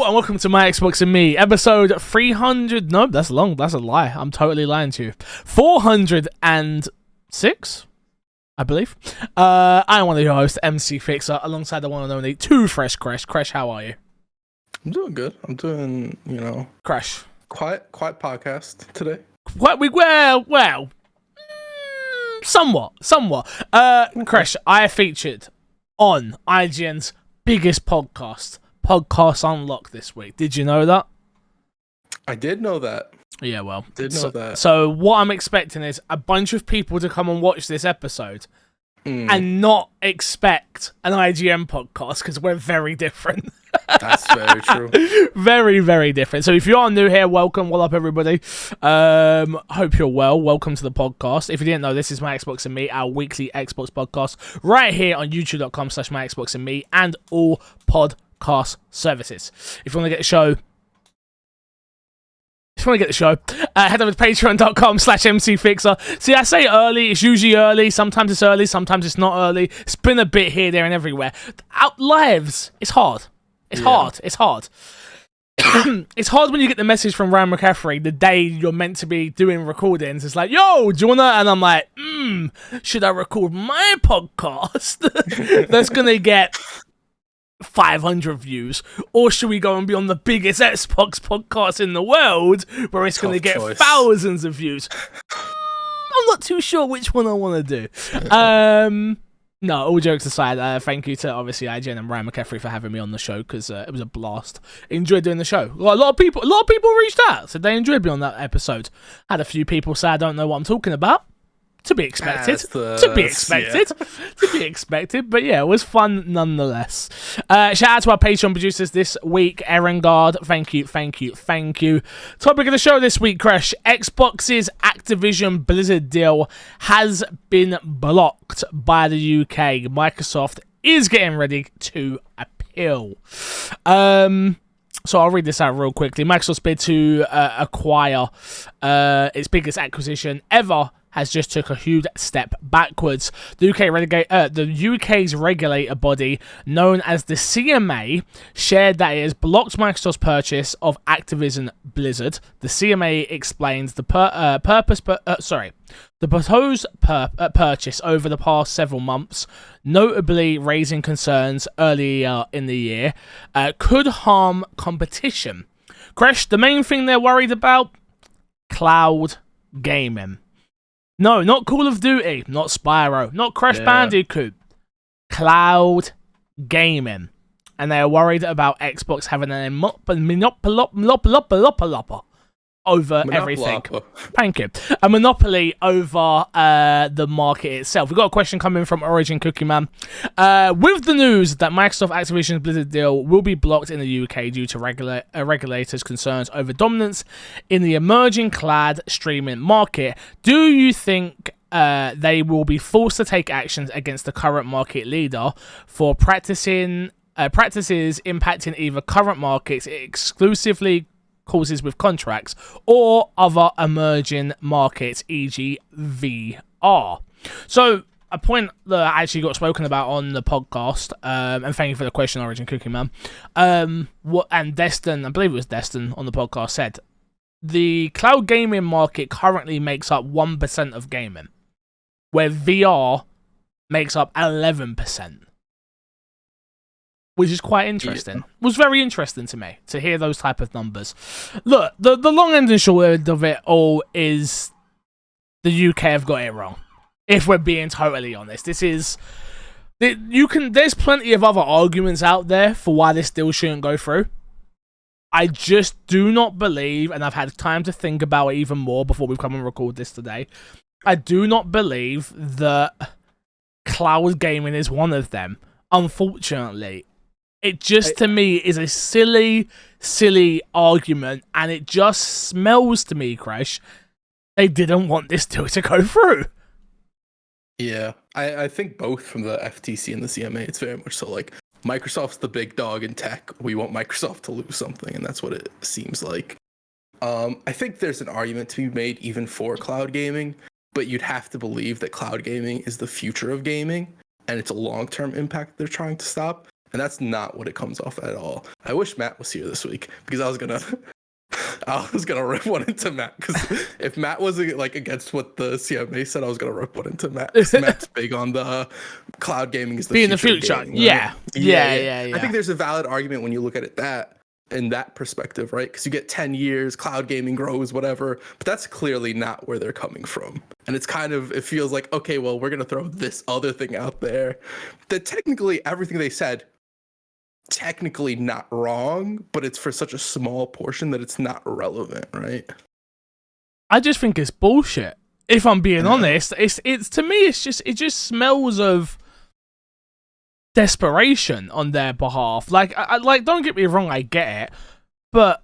and welcome to My Xbox and Me, episode 300. No, that's long. That's a lie. I'm totally lying to you. 406, I believe. I am one of your hosts, MC Fixer, alongside the one and only Too Fresh Crash. Crash, how are you? I'm doing good. I'm doing, Crash. quiet podcast today. Somewhat. Crash, I featured on IGN's biggest podcast Unlocked this week. Did you know that? I did know that. Yeah, well. that. So what I'm expecting is a bunch of people to come and watch this episode and not expect an IGN podcast because we're very different. That's very true. Very, very different. So if you are new here, welcome. What up, everybody? Hope you're well. Welcome to the podcast. If you didn't know, this is My Xbox and Me, our weekly Xbox podcast, right here on youtube.com/MyXboxandMe and all podcast services. If you want to get the show, head over to patreon.com/MCFixer. See, I say early, it's usually early, sometimes it's not early. It's been a bit here, there, and everywhere. Out lives, it's hard. It's hard. It's hard when you get the message from Ryan McCaffrey the day you're meant to be doing recordings. It's like, yo, do you wanna? And I'm like, should I record my podcast that's gonna get 500 views, or should we go and be on the biggest Xbox podcast in the world where it's going to get thousands of views? I'm not too sure which one I want to do. No, all jokes aside, thank you to obviously IGN and Ryan McCaffrey for having me on the show because it was a blast. Enjoyed doing the show. A lot of people reached out, so they enjoyed being on that episode. Had a few people say I don't know what I'm talking about. To be expected. To be expected. But yeah, it was fun nonetheless. Shout out to our Patreon producers this week, Erengard. Thank you. Topic of the show this week, Crash. Xbox's Activision Blizzard deal has been blocked by the UK. Microsoft is getting ready to appeal. So I'll read this out real quickly. Microsoft's bid to acquire its biggest acquisition ever has just took a huge step backwards. The UK's regulator body, known as the CMA, shared that it has blocked Microsoft's purchase of Activision Blizzard. The CMA explains the proposed purchase over the past several months, notably raising concerns earlier in the year, could harm competition. Crash, the main thing they're worried about? Cloud gaming. No, not Call of Duty, not Spyro, not Crash Bandicoot. Cloud gaming. And they are worried about Xbox having a monopoly over everything. Thank you. A monopoly over the market itself. We've got a question coming from Origin Cookie Man. With the news that Microsoft Activision Blizzard deal will be blocked in the UK due to regulators' concerns over dominance in the emerging cloud streaming market, do you think they will be forced to take actions against the current market leader for practices impacting either current markets exclusively causes with contracts or other emerging markets, e.g. VR? So a point that actually got spoken about on the podcast, and thank you for the question, Origin Cookie Man, and Destin, I believe it was Destin on the podcast, said the cloud gaming market currently makes up 1% of gaming, where VR makes up 11%. Which is quite interesting. Was very interesting to me to hear those type of numbers. Look, the long end and short end of it all is the UK have got it wrong. If we're being totally honest, there's plenty of other arguments out there for why this deal shouldn't go through. I just do not believe, and I've had time to think about it even more before we've come and record this today. I do not believe that cloud gaming is one of them. Unfortunately. It just, to me, is a silly argument, and it just smells to me, Crash, they didn't want this deal to go through. Yeah, I think both from the FTC and the CMA, it's very much so like, Microsoft's the big dog in tech, we want Microsoft to lose something, and that's what it seems like. I think there's an argument to be made even for cloud gaming, but you'd have to believe that cloud gaming is the future of gaming, and it's a long-term impact they're trying to stop. And that's not what it comes off at all. I wish Matt was here this week because I was gonna rip one into Matt, because if Matt wasn't like against what the CMA said, I was gonna rip one into Matt. Matt's big on the cloud gaming is the Be future in the future. gaming, right? Yeah. I think there's a valid argument when you look at it in that perspective, right? Because you get 10 years, cloud gaming grows, whatever, but that's clearly not where they're coming from. And it's kind of, it feels like, okay, well, we're gonna throw this other thing out there that technically everything they said, technically not wrong, but it's for such a small portion that it's not relevant, right? I just think it's bullshit. If I'm being honest, it's to me, it just smells of desperation on their behalf. Like, like, don't get me wrong, I get it, but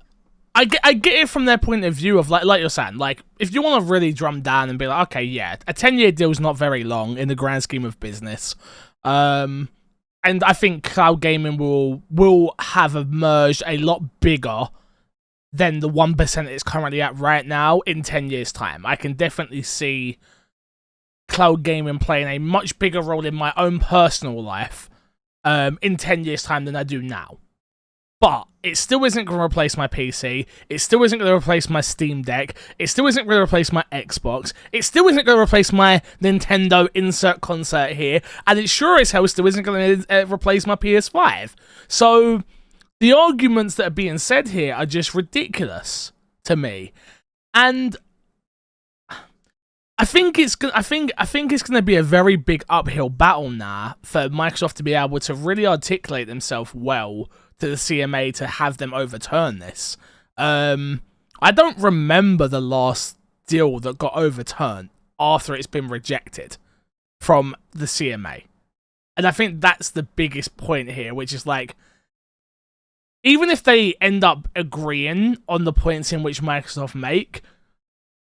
I get it from their point of view of like you're saying, like, if you want to really drum down and be like, okay, yeah, a 10-year deal is not very long in the grand scheme of business. And I think cloud gaming will have emerged a lot bigger than the 1% it's currently at right now in 10 years' time. I can definitely see cloud gaming playing a much bigger role in my own personal life in 10 years' time than I do now. But it still isn't going to replace my PC. It still isn't going to replace my Steam Deck. It still isn't going to replace my Xbox. It still isn't going to replace my Nintendo insert concert here. And it sure as hell still isn't going to replace my PS5. So the arguments that are being said here are just ridiculous to me. And I think it's going to be a very big uphill battle now for Microsoft to be able to really articulate themselves well to the CMA to have them overturn this. I don't remember the last deal that got overturned after it's been rejected from the CMA. And I think that's the biggest point here, which is like, even if they end up agreeing on the points in which Microsoft make,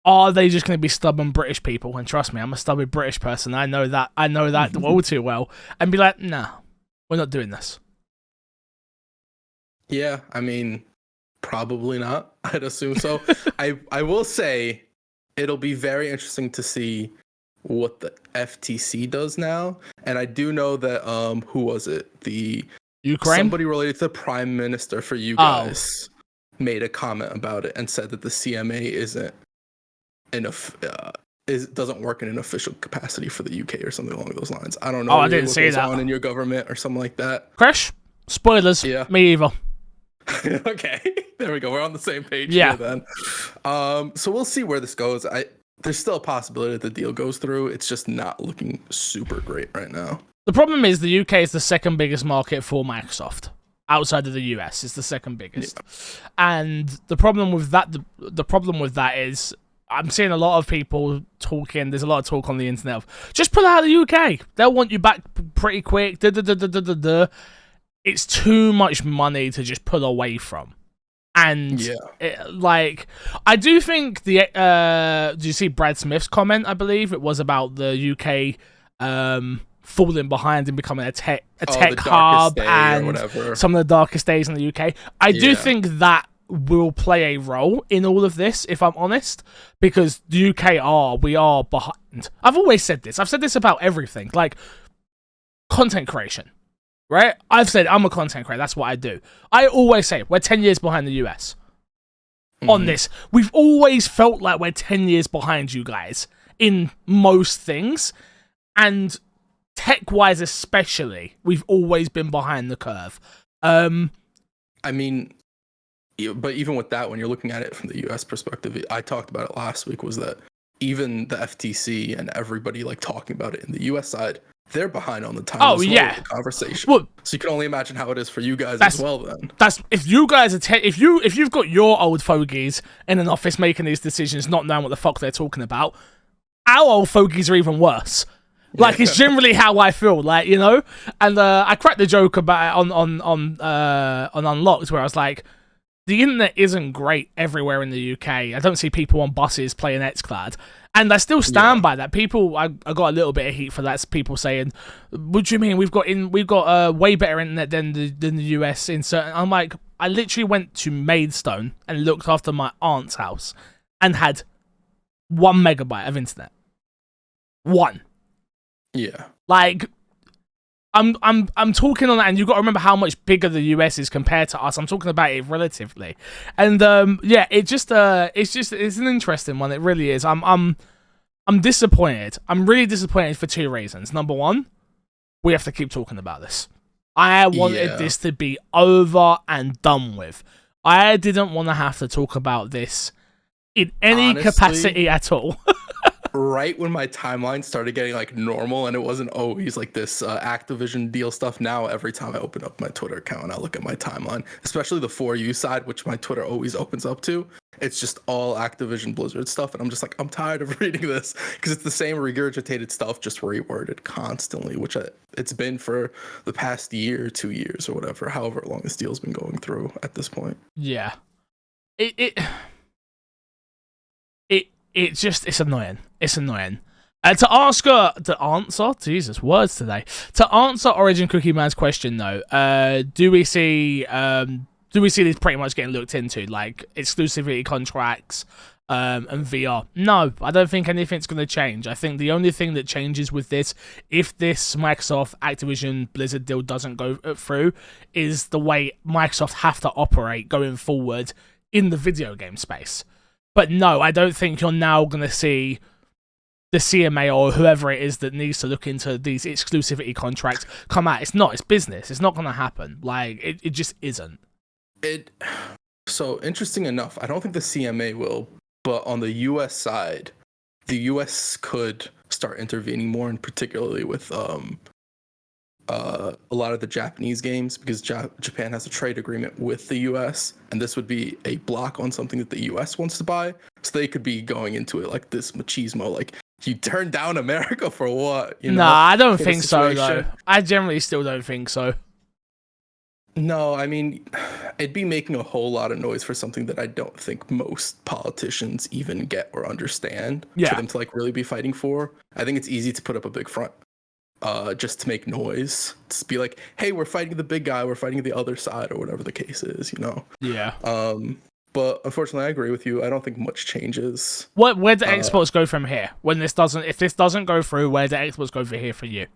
are they just going to be stubborn British people? And trust me, I'm a stubborn British person. I know that all too well. And be like, nah, we're not doing this. Yeah, I mean, probably not. I'd assume so. I will say it'll be very interesting to see what the FTC does now. And I do know that who was it? The Ukraine? Somebody related to the Prime Minister for you guys made a comment about it and said that the CMA isn't doesn't work in an official capacity for the UK or something along those lines. I don't know. I didn't see that. On in your government or something like that. Crash? Spoilers. Yeah. Me either. Okay, there we go. We're on the same page here then. So we'll see where this goes. There's still a possibility that the deal goes through. It's just not looking super great right now. The problem is the UK is the second biggest market for Microsoft. Outside of the US, it's the second biggest. Yeah. And the problem with that is I'm seeing a lot of people talking. There's a lot of talk on the internet of just pull out of the UK. They'll want you back pretty quick. It's too much money to just pull away from. And I do think do you see Brad Smith's comment? I believe it was about the UK falling behind and becoming a tech hub and some of the darkest days in the UK. I do think that will play a role in all of this, if I'm honest, because the UK we are behind. I've always said this. I've said this about everything, like content creation. Right? I've said I'm a content creator. That's what I do. I always say we're 10 years behind the US on this. We've always felt like we're 10 years behind you guys in most things. And tech-wise especially, we've always been behind the curve. I mean, but even with that, when you're looking at it from the US perspective, I talked about it last week, was that even the FTC and everybody like talking about it in the US side, they're behind on the time as well with the conversation. Well, so you can only imagine how it is for you guys as well then. That's if you guys are if you've got your old fogies in an office making these decisions, not knowing what the fuck they're talking about, our old fogies are even worse. Like, it's generally how I feel, like, you know? And I cracked the joke about it on Unlocked, where I was like, the internet isn't great everywhere in the UK. I don't see people on buses playing xCloud. And I still stand by that. People, I got a little bit of heat for that. People saying, "What do you mean we've got way better internet than the US in certain?" I'm like, I literally went to Maidstone and looked after my aunt's house and had 1 megabyte of internet. 1. Yeah. Like, I'm talking on that, and you've got to remember how much bigger the US is compared to us. I'm talking about it relatively, and yeah, it's an interesting one. It really is. I'm disappointed. I'm really disappointed for two reasons. Number one, we have to keep talking about this. I wanted this to be over and done with. I didn't want to have to talk about this in any capacity at all. Right when my timeline started getting like normal and it wasn't always like this Activision deal stuff, now every time I open up my Twitter account and I look at my timeline, especially the For You side, which my Twitter always opens up to, it's just all Activision Blizzard stuff. And I'm just like, I'm tired of reading this because it's the same regurgitated stuff, just reworded constantly, which it's been for the past year, 2 years or whatever, however long this deal's been going through at this point. Yeah. It's annoying. It's annoying. To answer Origin Cookie Man's question though, do we see this pretty much getting looked into, like exclusivity contracts and VR? No, I don't think anything's going to change. I think the only thing that changes with this, if this Microsoft Activision Blizzard deal doesn't go through, is the way Microsoft have to operate going forward in the video game space. But no, I don't think you're now going to see the CMA or whoever it is that needs to look into these exclusivity contracts come out. It's not. It's business. It's not going to happen. Like, it just isn't. So, interesting enough, I don't think the CMA will, but on the US side, the US could start intervening more, and particularly with a lot of the Japanese games, because Japan has a trade agreement with the US, and this would be a block on something that the US wants to buy. So they could be going into it like this machismo, like, you turned down America for what? You know, I don't think so, though. I generally still don't think so. No, I mean, it'd be making a whole lot of noise for something that I don't think most politicians even get or understand for them to like really be fighting for. I think it's easy to put up a big front. Just to make noise, to be like, hey, we're fighting the big guy, we're fighting the other side, or whatever the case is, you know. Yeah. But unfortunately, I agree with you. I don't think much changes. Where do exports go from here? If this doesn't go through, where do exports go from here for you?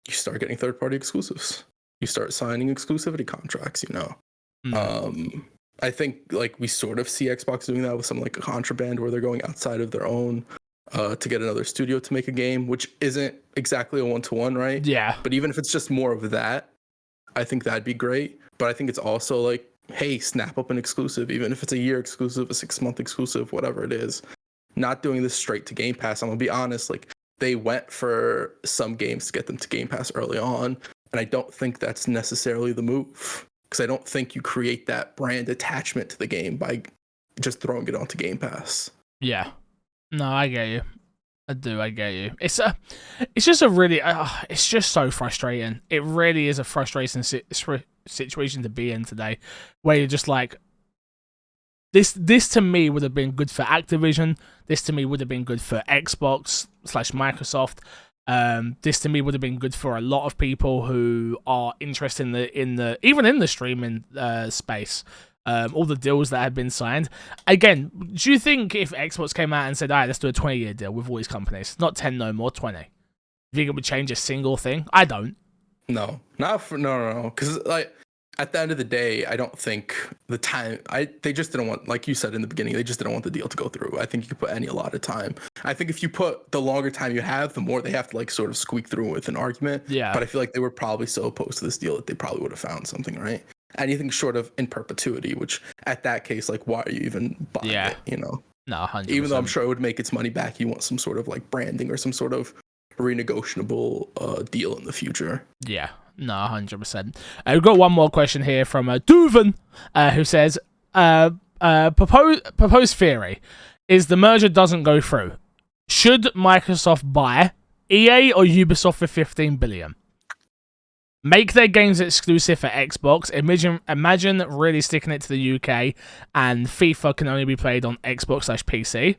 You start getting third-party exclusives. You start signing exclusivity contracts, you know. I think like we sort of see Xbox doing that with some like a Contraband, where they're going outside of their own to get another studio to make a game, which isn't exactly a one-to-one, right? Yeah. But even if it's just more of that, I think that'd be great. But I think it's also like, hey, snap up an exclusive, even if it's a year exclusive, a 6-month exclusive, whatever it is. Not doing this straight to Game Pass. I'm gonna be honest, like they went for some games to get them to Game Pass early on, and I don't think that's necessarily the move, because I don't think you create that brand attachment to the game by just throwing it onto Game Pass. Yeah. No, I get you. I get you. It's just a really, it's just so frustrating. It really is a frustrating situation to be in today, where you're just like, this to me would have been good for Activision. This to me would have been good for Xbox / Microsoft. This to me would have been good for a lot of people who are interested in the streaming space. All the deals that have been signed. Again, do you think if Xbox came out and said, all right, let's do a 20-year deal with all these companies, not 10 no more, 20, do you think it would change a single thing? I don't. No, because like at the end of the day, I don't think the time they just didn't want, like you said in the beginning, they just didn't want the deal to go through. I think you could put any allotted time. I think if you put the longer time you have, the more they have to like sort of squeak through with an argument. Yeah. But I feel like they were probably so opposed to this deal that they probably would have found something, right? Anything short of in perpetuity, which at that case, like, why are you even buying it, you know? No, 100%. Even though I'm sure it would make its money back, you want some sort of like branding or some sort of renegotiable deal in the future. Yeah, no, 100%. We've got one more question here from Duvan, who says, proposed theory is the merger doesn't go through. Should Microsoft buy EA or Ubisoft for $15 billion? Make their games exclusive for Xbox. Imagine really sticking it to the UK, and FIFA can only be played on Xbox / PC.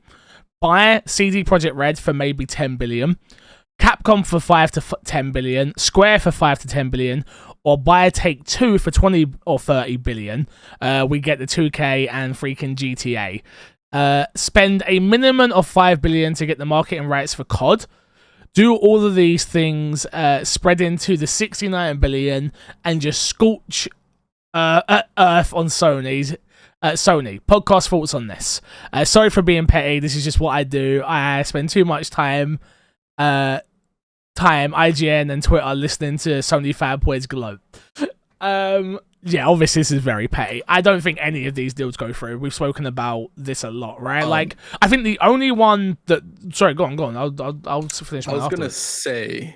Buy CD Projekt Red for maybe $10 billion. Capcom for $5 to $10 billion. Square for $5 to $10 billion. Or buy Take-Two for $20 or $30 billion. We get the 2K and freaking GTA. Spend a minimum of $5 billion to get the marketing rights for COD. do all of these things spread into the 69 billion and just scorch earth on Sony's Sony? Podcast thoughts on this. Sorry for being petty. This is just what I do. I spend too much time IGN and Twitter listening to Sony fanboys gloat. Yeah, obviously this is very petty. I don't think any of these deals go through. We've spoken about this a lot, right? Like, I think the only one that... Sorry, go on. I'll finish my I was going to say,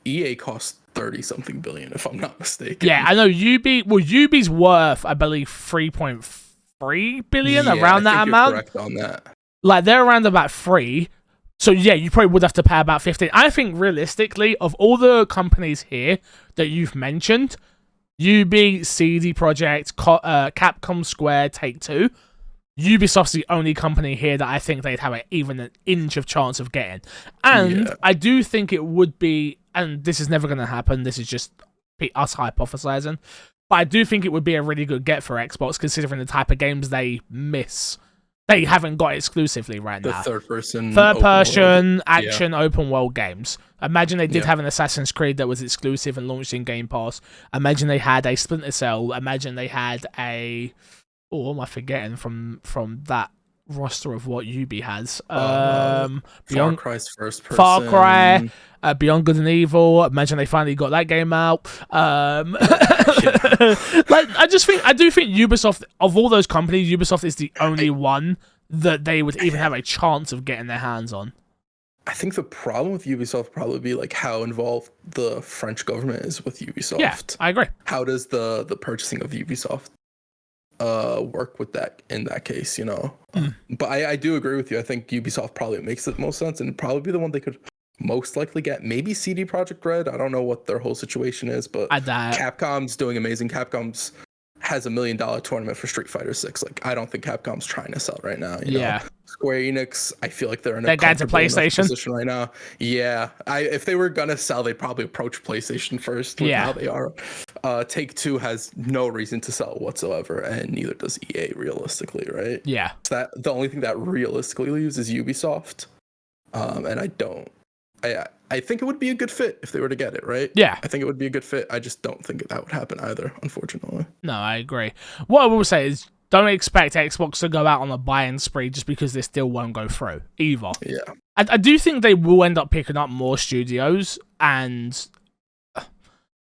EA cost 30-something billion, if I'm not mistaken. Yeah, I know Ubi's worth, I believe, 3.3 billion, around that amount. Correct on that. Like, they're around about 3. So yeah, you probably would have to pay about 15. I think realistically, of all the companies here that you've mentioned, Ubi, CD Projekt, Capcom, Square, Take-Two, Ubisoft's the only company here that I think they'd have even an inch of chance of getting. And I do think it would be, and this is never going to happen, this is just us hypothesizing, but I do think it would be a really good get for Xbox, considering the type of games they miss. They haven't got exclusively right now. The third-person action open world games. Imagine they did have an Assassin's Creed that was exclusive and launched in Game Pass. Imagine they had a Splinter Cell. Imagine they had a... Oh, what am I forgetting from that roster of what Ubi has? Far Cry's first person. Far Cry, Beyond Good and Evil. Imagine they finally got that game out. Like, I do think Ubisoft, of all those companies, Ubisoft is the only one that they would even have a chance of getting their hands on. I think the problem with Ubisoft probably be like how involved the French government is with Ubisoft. Yeah, I agree. How does the purchasing of Ubisoft work with that in that case, you know? But I do agree with you. I think Ubisoft probably makes the most sense and probably be the one they could most likely get. Maybe CD Projekt Red. I don't know what their whole situation is, but Capcom's doing amazing. Capcom's has $1 million tournament for Street Fighter 6. Like, I don't think Capcom's trying to sell right now. You know? Square Enix, I feel like they're in a comfortable position right now. Yeah, if they were gonna sell, they'd probably approach PlayStation first. With how they are. Take-Two has no reason to sell whatsoever, and neither does EA realistically, right? Yeah. So that the only thing that realistically leaves is Ubisoft, and I think it would be a good fit if they were to get it, right? Yeah. I think it would be a good fit. I just don't think that would happen either, unfortunately. No, I agree. What I will say is, don't expect Xbox to go out on a buying spree just because this deal won't go through, either. Yeah. I do think they will end up picking up more studios, and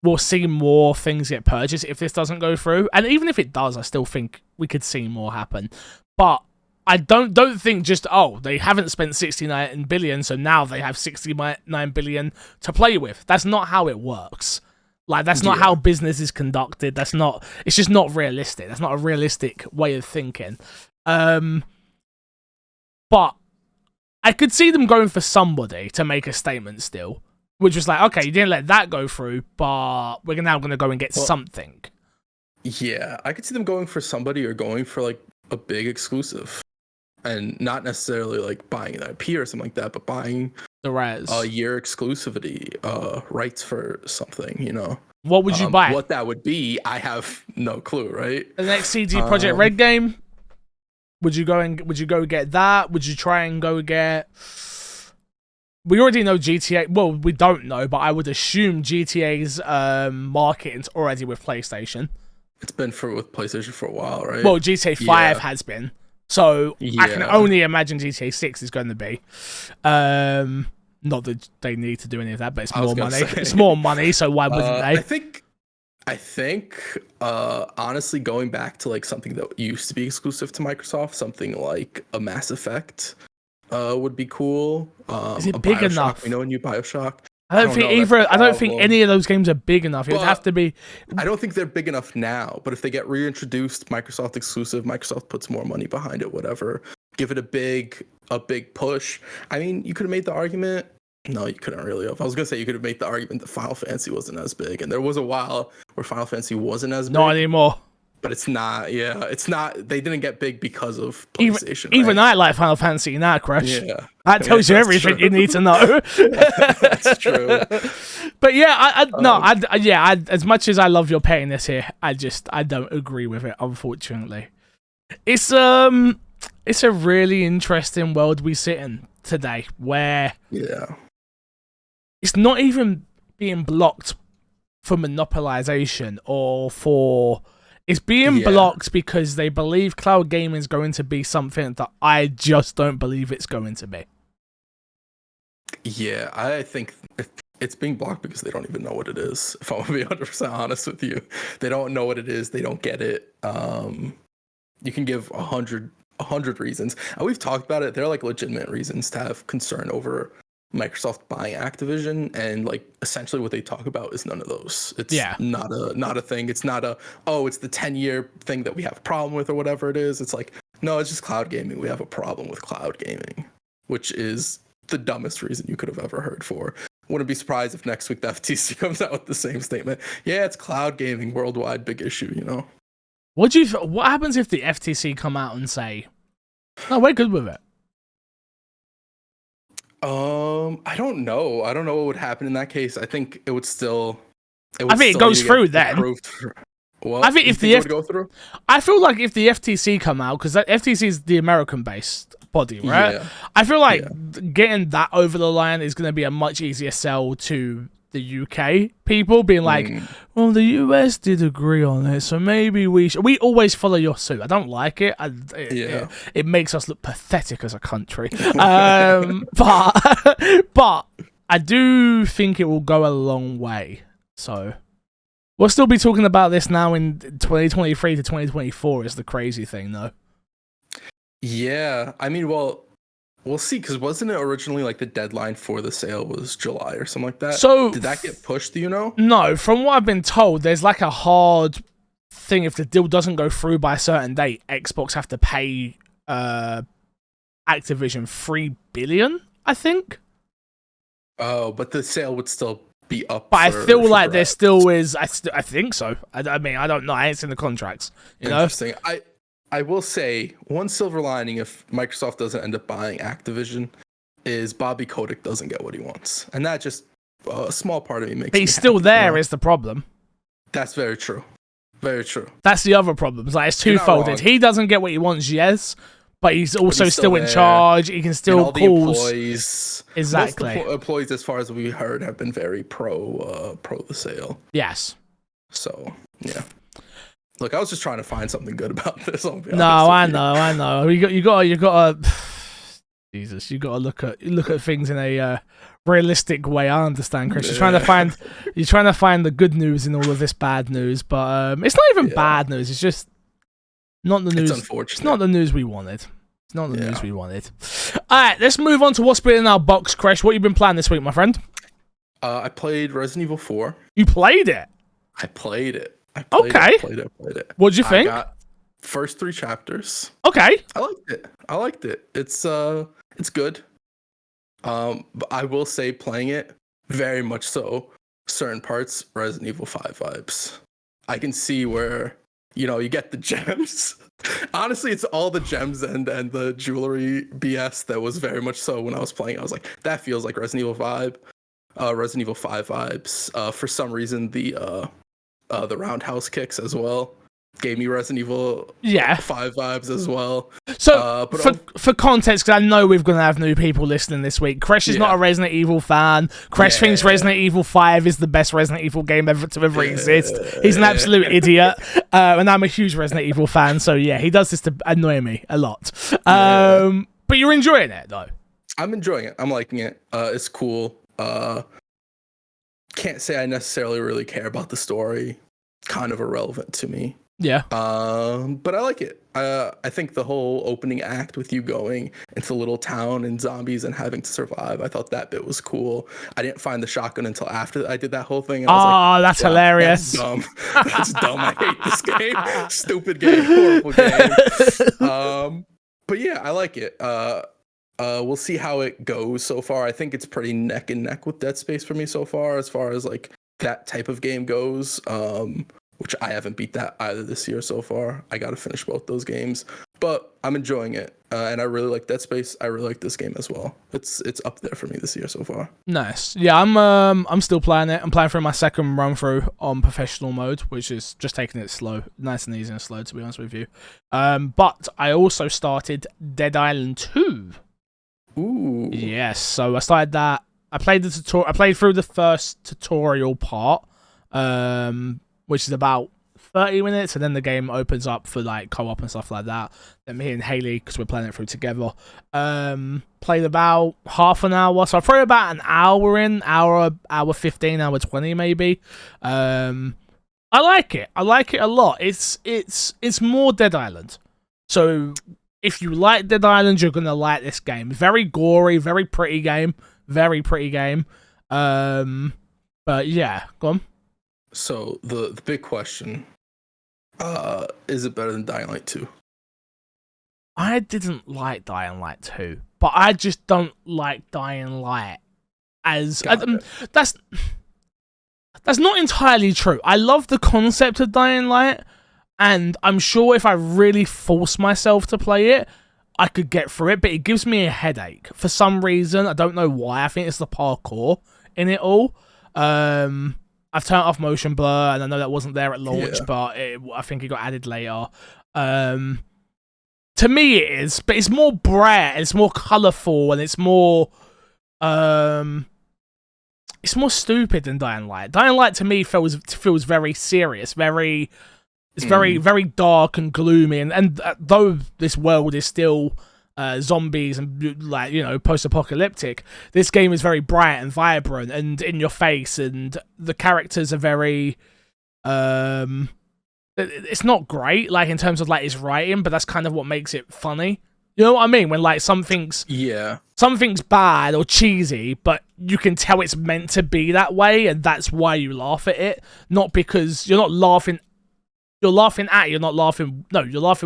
we'll see more things get purchased if this doesn't go through. And even if it does, I still think we could see more happen. But I don't think just, they haven't spent 69 billion, so now they have 69 billion to play with. That's not how it works. Like, that's not how business is conducted. It's just not realistic. That's not a realistic way of thinking. But I could see them going for somebody to make a statement still, which was like, okay, you didn't let that go through, but we're now going to go and get something. Yeah, I could see them going for somebody or going for like a big exclusive. And not necessarily like buying an IP or something like that, but buying the rights, a year exclusivity, rights for something, you know. What would you buy? What that would be, I have no clue, right? The next CD Projekt Red game? Would you go get that? Would you try and go get... We already know GTA. Well, we don't know, but I would assume GTA's marketing's already with PlayStation. It's been with PlayStation for a while, right? Well, GTA 5 has been. So I can only imagine GTA 6 is going to be. Not that they need to do any of that, but it's more money. It's more money, so why wouldn't they? I think honestly, going back to like something that used to be exclusive to Microsoft, something like a Mass Effect would be cool. Is it big enough? You know, a new BioShock. I don't think any of those games are big enough. It would have to be. I don't think they're big enough now. But if they get reintroduced, Microsoft exclusive, Microsoft puts more money behind it, whatever. Give it a big push. I mean, you could have made the argument. No, you couldn't really have. I was gonna say you could have made the argument that Final Fantasy wasn't as big, and there was a while where Final Fantasy wasn't as big. Not anymore. But it's not. Yeah, it's not. They didn't get big because of PlayStation. Even I like Final Fantasy now, Crush. Yeah, that tells you everything you need to know. That's true. But yeah, as much as I love your pettiness here, I don't agree with it. Unfortunately, it's a really interesting world we sit in today, where it's not even being blocked for monopolization or for. It's being blocked because they believe cloud gaming is going to be something that I just don't believe it's going to be. Yeah, I think it's being blocked because they don't even know what it is. If I'm gonna be 100% honest with you, they don't know what it is. They don't get it. You can give 100 reasons, and we've talked about it. They're like legitimate reasons to have concern over Microsoft buying Activision, and like essentially what they talk about is none of those. It's not a thing. It's not it's the 10-year thing that we have a problem with or whatever it is. It's like, no, it's just cloud gaming. We have a problem with cloud gaming, which is the dumbest reason you could have ever heard for. Wouldn't be surprised if next week the FTC comes out with the same statement. Yeah, it's cloud gaming worldwide, big issue, you know. What happens if the FTC come out and say, no, we're good with it? I don't know. I don't know what would happen in that case. I think it would still. I think it goes through then. Well, I think if the go through. I feel like if the FTC come out, because FTC is the American-based body, right? Yeah. I feel like getting that over the line is going to be a much easier sell to the UK people, being like, well, the US did agree on it, so maybe we should. We always follow your suit. I don't like it. It makes us look pathetic as a country. But I do think it will go a long way. So we'll still be talking about this now in 2023 to 2024 is the crazy thing, though. Yeah, I mean, well, we'll see, because wasn't it originally like the deadline for the sale was July or something like that? So did that get pushed, do you know? No, from what I've been told, there's like a hard thing. If the deal doesn't go through by a certain date, Xbox have to pay Activision $3 billion, I think. Oh, but the sale would still be up. But I feel like there still is. I think so. I mean, I don't know. I ain't seen the contracts. Interesting. I will say one silver lining if Microsoft doesn't end up buying Activision is Bobby Kotick doesn't get what he wants, and that just a small part of me makes. But he's still there. Is the problem? That's very true. Very true. That's the other problem. It's like it's twofold. He doesn't get what he wants, yes, but he's also still in charge. He can still call employees. Exactly. Most employees, as far as we heard, have been very pro the sale. Yes. So yeah. Look, I was just trying to find something good about this. I know. You got to. Jesus, you got to look at things in a realistic way. I understand, Chris. You're trying to find the good news in all of this bad news, but it's not even bad news. It's just not the news. It's unfortunate. It's not the news we wanted. It's not the news we wanted. All right, let's move on to what's been in our box, Chris. What you been playing this week, my friend? I played Resident Evil 4. You played it? I played it. I played it. What'd you think? I got first 3 chapters. Okay. I liked it. It's good. But I will say playing it, very much so, certain parts, Resident Evil 5 vibes. I can see where, you get the gems. Honestly, it's all the gems and the jewelry BS that was very much so when I was playing. I was like, that feels like Resident Evil 5 vibes. For some reason, the roundhouse kicks as well gave me Resident Evil 5 vibes as well. So for context, because I know we're going to have new people listening this week, Kresh is not a Resident Evil fan. Kresh thinks Resident Evil 5 is the best Resident Evil game ever to ever exist. He's an absolute idiot. And I'm a huge Resident Evil fan, so yeah, he does this to annoy me a lot. But you're enjoying it, though. I'm enjoying it. I'm liking it. It's cool. Can't say I necessarily really care about the story. Kind of irrelevant to me. Yeah. But I like it. I think the whole opening act with you going into a little town and zombies and having to survive, I thought that bit was cool. I didn't find the shotgun until after I did that whole thing. I was like, that's hilarious. That's dumb. That's dumb. I hate this game. Stupid game. Horrible game. But yeah, I like it. We'll see how it goes so far. I think it's pretty neck and neck with Dead Space for me so far as like that type of game goes. Which I haven't beat that either this year so far. I got to finish both those games, but I'm enjoying it, and I really like Dead Space. I really like this game as well. It's up there for me this year so far. Nice. Yeah, I'm still playing it. I'm playing through my second run through on professional mode, which is just taking it slow, nice and easy and slow, to be honest with you. But I also started Dead Island 2. Ooh. Yes, so I started that I played the tutorial. I played through the first tutorial part, which is about 30 minutes, and then the game opens up for like co-op and stuff like that. Then me and Haley, because we're playing it through together, played about half an hour. So I threw about an hour in, hour 15, hour 20 maybe. I like it. I like it a lot. It's more Dead Island. So if you like Dead Island, you're gonna like this game. Very gory, very pretty game. Very pretty game. But yeah, go on. So the big question, is it better than Dying Light 2? I didn't like Dying Light 2, but I just don't like Dying Light as that's not entirely true. I love the concept of Dying Light, and I'm sure if I really force myself to play it, I could get through it, but it gives me a headache for some reason. I don't know why. I think it's the parkour in it all. I've turned off motion blur, and I know that wasn't there at launch, but I think it got added later. To me, it is, but it's more bright, it's more colourful, and it's more stupid than Dying Light. Dying Light to me feels very serious, very dark and gloomy, and though this world is still zombies and like, you know, post-apocalyptic, this game is very bright and vibrant and in your face, and the characters are very it's not great like in terms of like its writing, but that's kind of what makes it funny. You know what I mean? When like something's bad or cheesy, but you can tell it's meant to be that way, and that's why you laugh at it. Not because you're laughing at it, you're laughing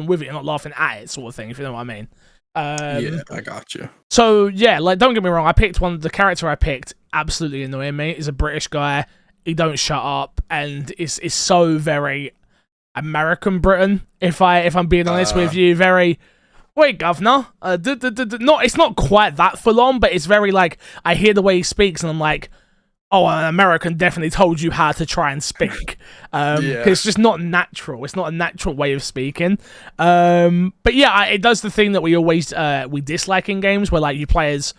with it, you're not laughing at it, sort of thing, if you know what I mean. Yeah, I got you. So yeah, like don't get me wrong, the character I picked absolutely annoying me. He's a British guy, he don't shut up, and it's so very American Britain, if I'm being honest with you. Very, wait, governor, it's not quite that full on, but it's very like, I hear the way he speaks and I'm like, oh, an American definitely told you how to try and speak. It's just not natural. It's not a natural way of speaking. But yeah, it does the thing that we always we dislike in games, where like you play it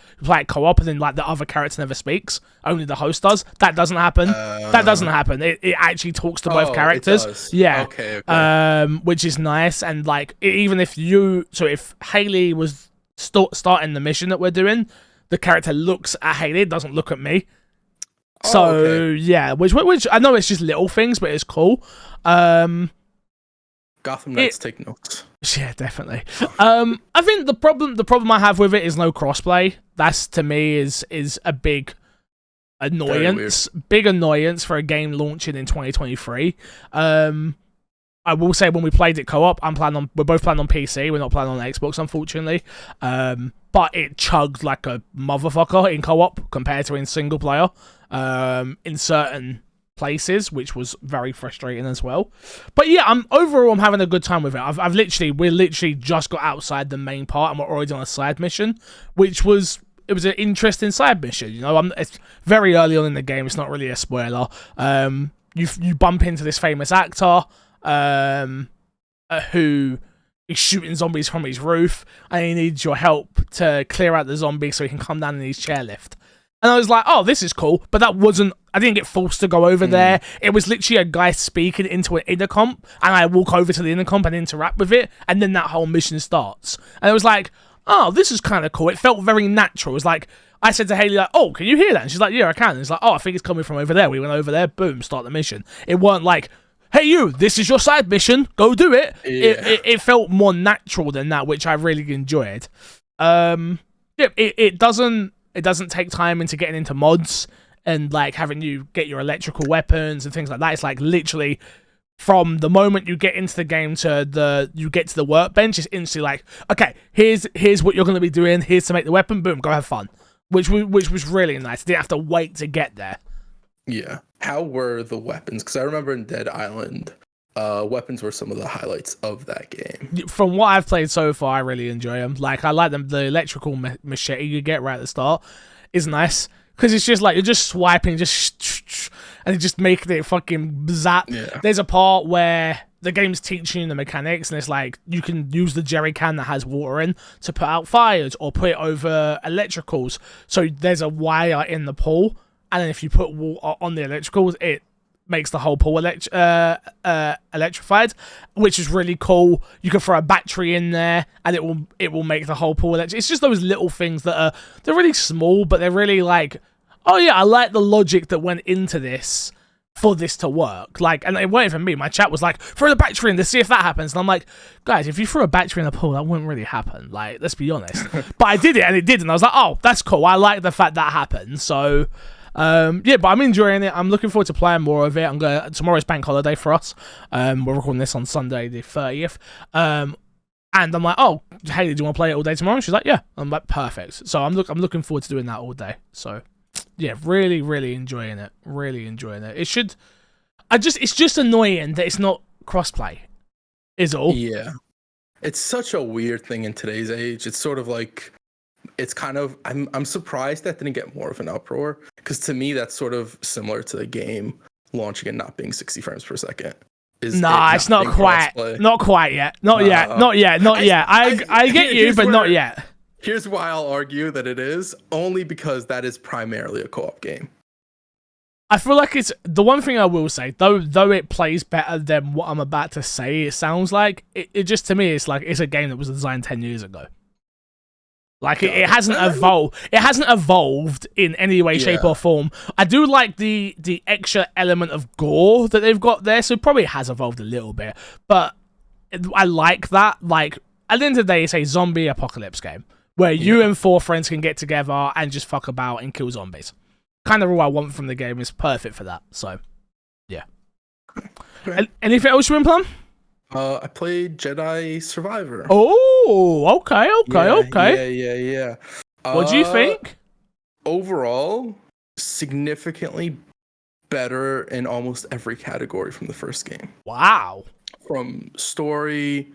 co-op and then like the other character never speaks, only the host does. That doesn't happen. That doesn't happen. It actually talks to both characters. It does. Yeah. Okay. Which is nice, and like even if Haley was starting the mission that we're doing, the character looks at Haley, doesn't look at me. So yeah, which I know it's just little things, but it's cool. Gotham Knights take notes. Yeah, definitely. I think the problem I have with it is no crossplay. That's to me is a big annoyance. Big annoyance for a game launching in 2023. I will say when we played it co-op, we're both playing on PC. We're not playing on Xbox, unfortunately. But it chugged like a motherfucker in co-op compared to in single player. In certain places, which was very frustrating as well. But yeah, I'm having a good time with it. We literally just got outside the main part and we're already on a side mission, it was an interesting side mission. You know, it's very early on in the game. It's not really a spoiler. You bump into this famous actor, who is shooting zombies from his roof, and he needs your help to clear out the zombies so he can come down in his chairlift. And I was like, oh, this is cool. But I didn't get forced to go over there. It was literally a guy speaking into an intercom, and I walk over to the intercom and interact with it, and then that whole mission starts. And it was like, oh, this is kind of cool. It felt very natural. It was like, I said to Haley, like, oh, can you hear that? And she's like, yeah, I can. And it's like, oh, I think it's coming from over there. We went over there, boom, start the mission. It weren't like, hey, you, this is your side mission, go do it. Yeah. It felt more natural than that, which I really enjoyed. It doesn't take time into getting into mods and like having you get your electrical weapons and things like that. It's like literally from the moment you get into the game to you get to the workbench, it's instantly like, okay, here's what you're going to be doing. Here's to make the weapon. Boom, go have fun. Which was really nice. I didn't have to wait to get there. Yeah. How were the weapons? Because I remember in Dead Island, weapons were some of the highlights of that game. From what I've played so far, I really enjoy them. Like, I like them. The electrical machete you get right at the start is nice, because it's just like you're just swiping, and just making it fucking zap. Yeah. There's a part where the game's teaching you the mechanics, and it's like you can use the jerry can that has water in to put out fires or put it over electricals. So there's a wire in the pool, and then if you put water on the electricals, it makes the whole pool electrified, which is really cool. You can throw a battery in there, and it will make the whole pool electric. It's just those little things that they're really small, but they're really like, oh yeah, I like the logic that went into this for this to work. Like, and it wasn't even me. My chat was like, throw the battery in to see if that happens. And I'm like, guys, if you threw a battery in the pool, that wouldn't really happen. Like, let's be honest. But I did it, and it did, and I was like, oh, that's cool. I like the fact that happened. So. Yeah, but I'm enjoying it. I'm looking forward to playing more of it. Tomorrow's bank holiday for us. We're recording this on Sunday the 30th. And I'm like, oh, Haley, do you want to play it all day tomorrow? And she's like, yeah. I'm like, perfect. So I'm looking forward to doing that all day. So yeah, really, really enjoying it. Really enjoying it. It's just annoying that it's not crossplay. Is all. Yeah, it's such a weird thing in today's age. It's sort of like. It's kind of I'm surprised that didn't get more of an uproar, because to me that's sort of similar to the game launching and not being 60 frames per second. Nah, it's not quite yet. Not yet. I get you, but not yet. Here's why I'll argue that it is, only because that is primarily a co-op game. I feel like it's the one thing I will say, though it plays better than what I'm about to say, it sounds like it just, to me, it's like it's a game that was designed 10 years ago. Like, it hasn't evolved. It hasn't evolved in any way, shape, or form. I do like the extra element of gore that they've got there, so it probably has evolved a little bit. But I like that. Like, at the end of the day, it's a zombie apocalypse game where you and 4 friends can get together and just fuck about and kill zombies. Kind of all I want from the game. Is perfect for that. So, yeah. Okay. Anything else you been playing? I played Jedi Survivor. Oh, okay. Yeah. What do you think? Overall, significantly better in almost every category from the first game. Wow. From story,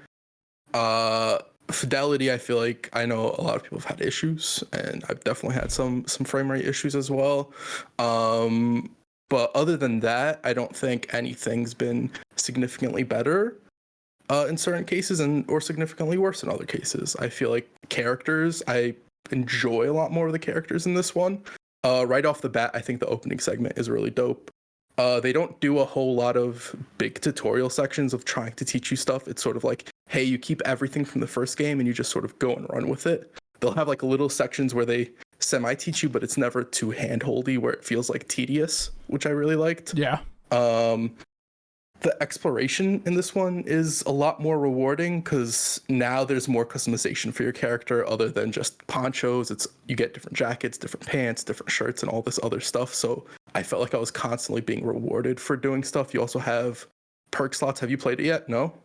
fidelity, I feel like I know a lot of people have had issues, and I've definitely had some frame rate issues as well. But other than that, I don't think anything's been significantly better. In certain cases, or significantly worse in other cases. I feel like characters, I enjoy a lot more of the characters in this one. Right off the bat, I think the opening segment is really dope. They don't do a whole lot of big tutorial sections of trying to teach you stuff. It's sort of like, hey, you keep everything from the first game and you just sort of go and run with it. They'll have like little sections where they semi-teach you, but it's never too hand-holdy where it feels like tedious, which I really liked. Yeah. The exploration in this one is a lot more rewarding, because now there's more customization for your character other than just ponchos. You get different jackets, different pants, different shirts, and all this other stuff. So I felt like I was constantly being rewarded for doing stuff. You also have perk slots. Have you played it yet? No?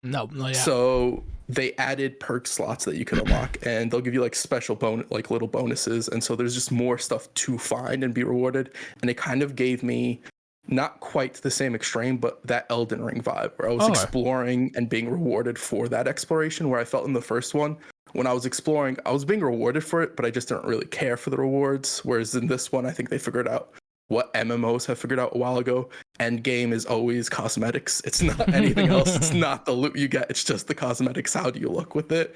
No, not yet. So they added perk slots that you can unlock, and they'll give you like special like little bonuses. And so there's just more stuff to find and be rewarded. And it kind of gave me not quite the same extreme, but that Elden Ring vibe where I was exploring and being rewarded for that exploration, where I felt in the first one, when I was exploring, I was being rewarded for it, but I just didn't really care for the rewards. Whereas in this one, I think they figured out what MMOs have figured out a while ago. End game is always cosmetics. It's not anything else. It's not the loot you get. It's just the cosmetics. How do you look with it?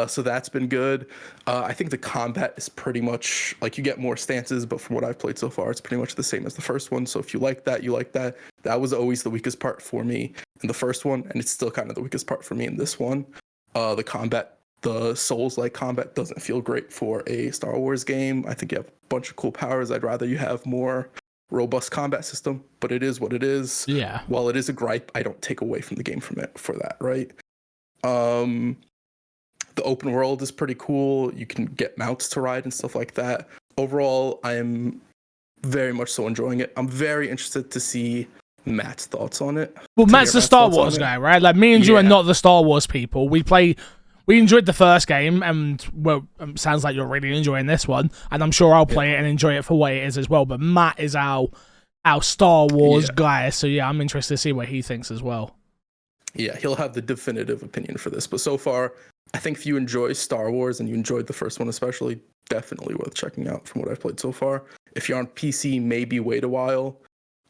So that's been good. I think the combat is pretty much like you get more stances, but from what I've played so far, it's pretty much the same as the first one. So if you like that, you like that. That was always the weakest part for me in the first one, and it's still kind of the weakest part for me in this one. The combat, the Souls-like combat doesn't feel great for a Star Wars game. I think you have a bunch of cool powers. I'd rather you have more robust combat system, but it is what it is. Yeah. While it is a gripe, I don't take away from the game from it for that, right? The open world is pretty cool. You can get mounts to ride and stuff like that. Overall, I am very much so enjoying it. I'm very interested to see Matt's thoughts on it. Well, Matt's the Star Wars guy, right? Like, me and you are not the Star Wars people. We enjoyed the first game, and well, sounds like you're really enjoying this one, and I'm sure I'll play it and enjoy it for what it is as well. But Matt is our Star Wars guy, so yeah, I'm interested to see what he thinks as well. Yeah, he'll have the definitive opinion for this. But so far, I think if you enjoy Star Wars and you enjoyed the first one especially, definitely worth checking out from what I've played so far. If you're on PC, maybe wait a while.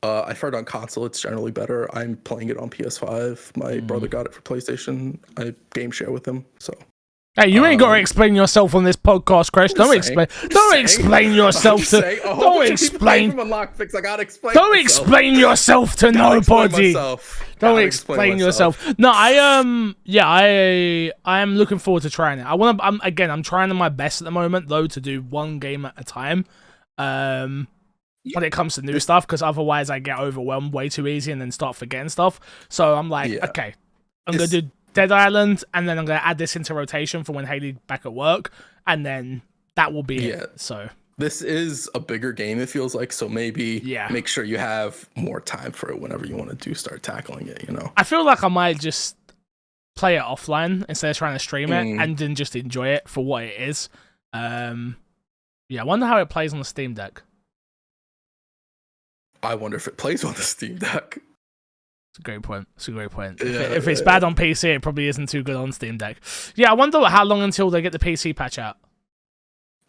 I've heard on console it's generally better. I'm playing it on PS5. My brother got it for PlayStation. I game share with him, so. Hey, you ain't got to explain yourself on this podcast, Chris. Don't explain. Don't explain yourself to. Don't explain. I gotta explain. Don't explain yourself to nobody. Don't explain yourself. No, I am looking forward to trying it. I'm trying my best at the moment though to do one game at a time. When it comes to new stuff, because otherwise I get overwhelmed way too easy and then start forgetting stuff. So I'm like, okay, I'm gonna do Dead Island, and then I'm going to add this into rotation for when Haley's back at work, and then that will be it. So this is a bigger game, it feels like, so maybe make sure you have more time for it whenever you want to start tackling it, you know? I feel like I might just play it offline instead of trying to stream it, and then just enjoy it for what it is. I wonder how it plays on the Steam Deck. I wonder if it plays on the Steam Deck. It's a great point. If it's bad on PC, it probably isn't too good on Steam Deck. Yeah, I wonder how long until they get the PC patch out.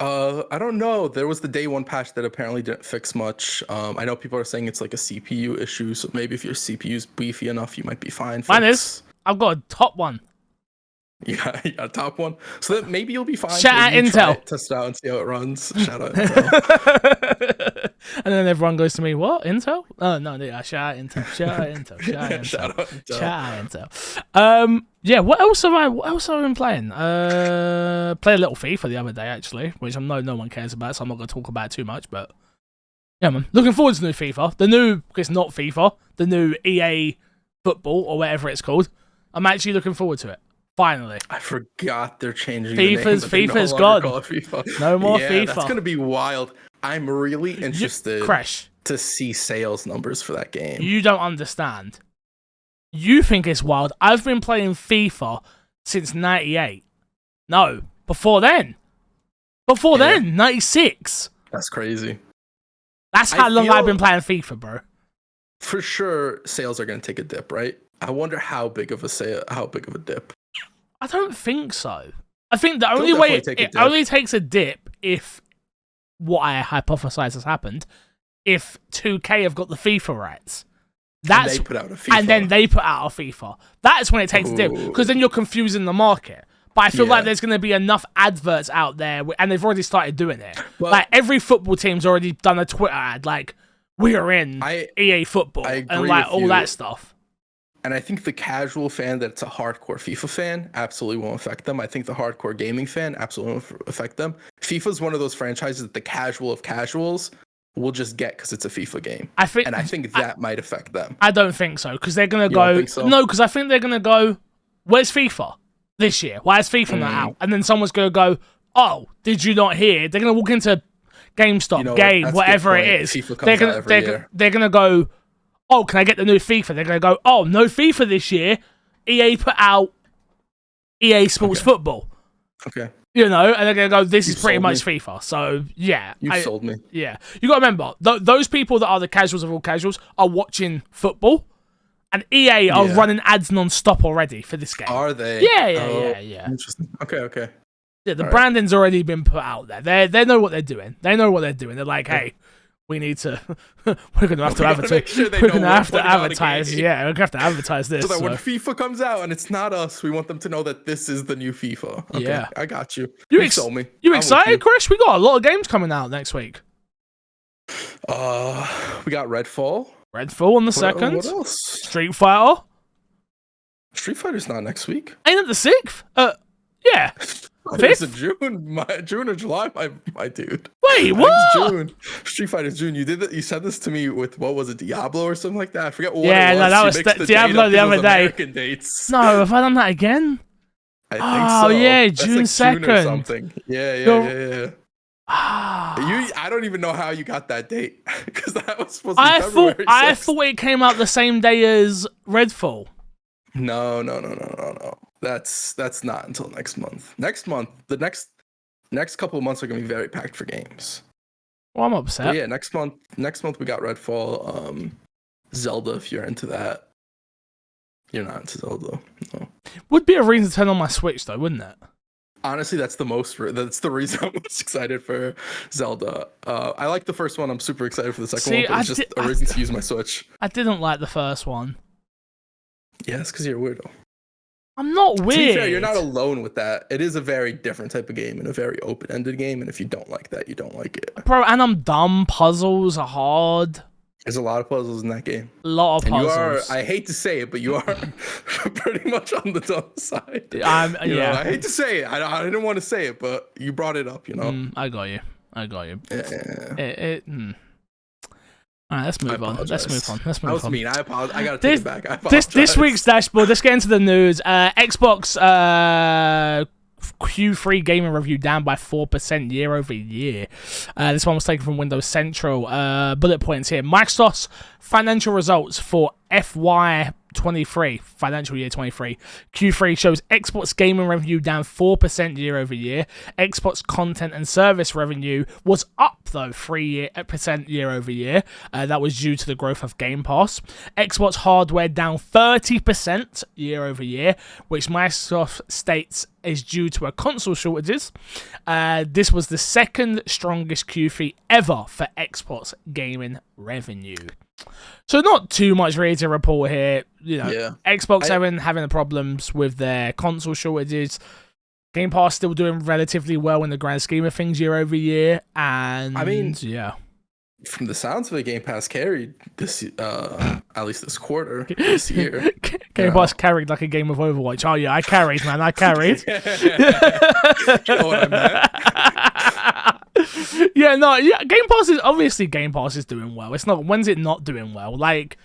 I don't know. There was the day one patch that apparently didn't fix much. I know people are saying it's like a CPU issue, so maybe if your CPU's beefy enough, you might be fine. Mine is. I've got a top one. Yeah, top one. So that maybe you'll be fine. Shout out Intel. Test it out and see how it runs. Shout out Intel. And then everyone goes to me, what? Intel? Oh, no, yeah, shout out Intel. Shout out Intel. Shout out Intel. Shout out Intel. Shout out Intel. Yeah, what else have I been playing? Played a little FIFA the other day, actually, which I know no one cares about, so I'm not going to talk about it too much, but yeah, man. Looking forward to the new FIFA. It's not FIFA, the new EA football, or whatever it's called. I'm actually looking forward to it. Finally. I forgot they're changing FIFA's the name. FIFA's gone. FIFA. No more FIFA. That's going to be wild. I'm really interested to see sales numbers for that game. You don't understand. You think it's wild. I've been playing FIFA since 98. No, before then. 96. That's crazy. That's how long I've been playing FIFA, bro. For sure, sales are going to take a dip, right? I wonder how big of a dip. I don't think so. I think the only way it only takes a dip if what I hypothesize has happened, if 2K have got the FIFA rights. And they put out a FIFA. And then they put out a FIFA. That's when it takes a dip, because then you're confusing the market. But I feel like there's going to be enough adverts out there, and they've already started doing it. Well, like, every football team's already done a Twitter ad, like, we are in EA Football, and like all that stuff. And I think the casual fan that's a hardcore FIFA fan absolutely won't affect them. I think the hardcore gaming fan absolutely won't affect them. FIFA's one of those franchises that the casual of casuals will just get because it's a FIFA game. I think that might affect them. I don't think so, because they're going to go... No, because I think they're going to go, where's FIFA this year? Why is FIFA not out? And then someone's going to go, oh, did you not hear? They're going to walk into GameStop, whatever it is. They're going to go... Oh, can I get the new FIFA? They're going to go, oh, no FIFA this year. EA put out EA Sports Football. Okay. You know, and they're going to go, this is pretty much FIFA. So, yeah. You sold me. Yeah. You got to remember, those people that are the casuals of all casuals are watching football, and EA are running ads non-stop already for this game. Are they? Yeah. Interesting. Okay. Yeah, the branding's already been put out there. They know what they're doing. They're like, hey... We need to. We're going to have to advertise. We're going to have to advertise. Yeah, we're going to have to advertise this. So that when FIFA comes out and it's not us, we want them to know that this is the new FIFA. Okay, yeah, I got you. You sold me. You excited, Chris? We got a lot of games coming out next week. We got Redfall. On the 2nd. What else? Street Fighter. Street Fighter's not next week. Ain't it the 6th? Yeah. It's in June or July, my dude. Wait, what? June. Street Fighter's June. You said this to me with, what was it, Diablo or something like that? I forget what it was. Yeah, no, that was Diablo the other day. American dates. No, have I done that again? I think so. Oh yeah, June 2nd. June or something. Yeah. I don't even know how you got that date, because that was supposed to be February 6th. I thought it came out the same day as Redfall. No. That's not until next month. The next couple of months are gonna be very packed for games. Well, I'm upset. But yeah, next month we got Redfall, Zelda. If you're into that, you're not into Zelda. No. Would be a reason to turn on my Switch though, wouldn't it? Honestly, that's the reason I'm most excited for Zelda. I like the first one. I'm super excited for the second one, but it's just a reason to use my Switch. I didn't like the first one. Yeah, it's because you're a weirdo. I'm not weird. To be fair, you're not alone with that. It is a very different type of game and a very open-ended game, and if you don't like that, you don't like it. Bro, and I'm dumb. Puzzles are hard. There's a lot of puzzles in that game. A lot of puzzles. And you are, I hate to say it, but you are pretty much on the dumb side. Yeah. I hate to say it. I didn't want to say it, but you brought it up, you know? I got you. Yeah. All right, let's move on. That was mean. I apologize. I gotta take it back. I apologize. This week's dashboard. Let's get into the news. Xbox Q3 gaming review down by 4% year over year. This one was taken from Windows Central. Bullet points here. Microsoft's financial results for FY23, financial year 23. Q3 shows Xbox gaming revenue down 4% year over year. Xbox content and service revenue was up, though, 3% year over year. That was due to the growth of Game Pass. Xbox hardware down 30% year over year, which Microsoft states is due to a console shortages. This was the second strongest Q3 ever for Xbox gaming revenue. So not too much really to report here. You know, Xbox having the problems with their console shortages. Game Pass still doing relatively well in the grand scheme of things year over year. And I mean, from the sounds of it, Game Pass carried this, at least this quarter, this year. Game Pass carried like a game of Overwatch. Oh yeah, I carried, man. I carried. You know what I meant? Game Pass is doing well. It's not. When's it not doing well? Like,